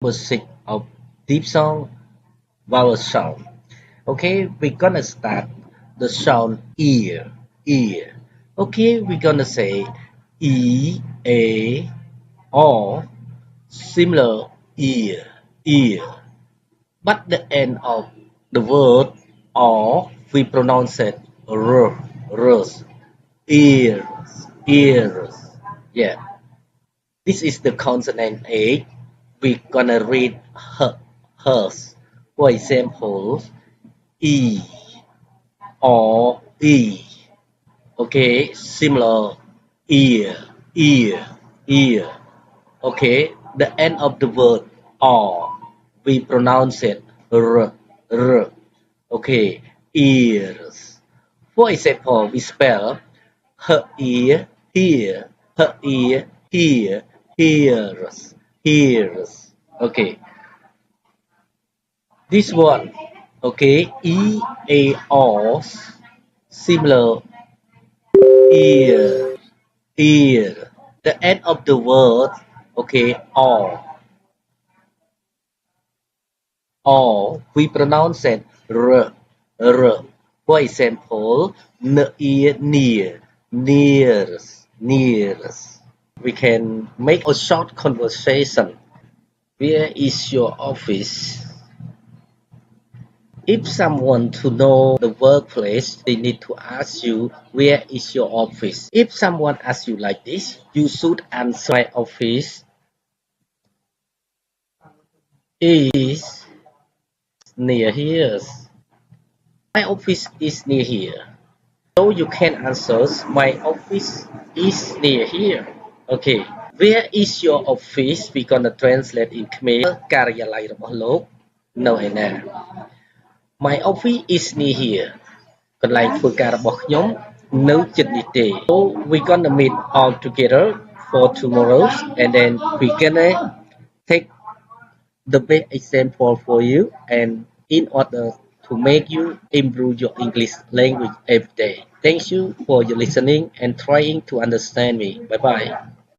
Six of deep sound vowel sound. Okay, we're gonna start the sound ear, ear. Okay, we're gonna say e, a, or similar ear, ear. But the end of the word or we pronounce it r, r's, ears, ears. Yeah, this is the consonant A. We're gonna read her, hers. For example, E or E. Okay, similar ear, ear, ear. Okay, the end of the word or we pronounce it r, r. Okay, ears. For example, we spell her ear, here, her ear, here, hears, hears. Okay, this one. Okay, e, a, or similar ear, ear. The end of the word. Okay, or we pronounce it r, r. For example, ear, near, nears, nears. We can make a short conversation. Where is your office? If someone to know the workplace, they need to ask you, where is your office? If someone asks you like this, you should answer, my office is near here. My office is near here. So you can answer, my office is near here. Okay. Where is your office? We gonna translate in Khmer ការិយាល័យរបស់លោកនៅឯណា My office is near here កន្លែងធ្វើការរបស់ខ្ញុំនៅជិតនេះទេ So we gonna meet all together for tomorrow and then we gonna take the best example for you and in order to make you improve your English language every day. Thank you for your listening and trying to understand me. Bye bye.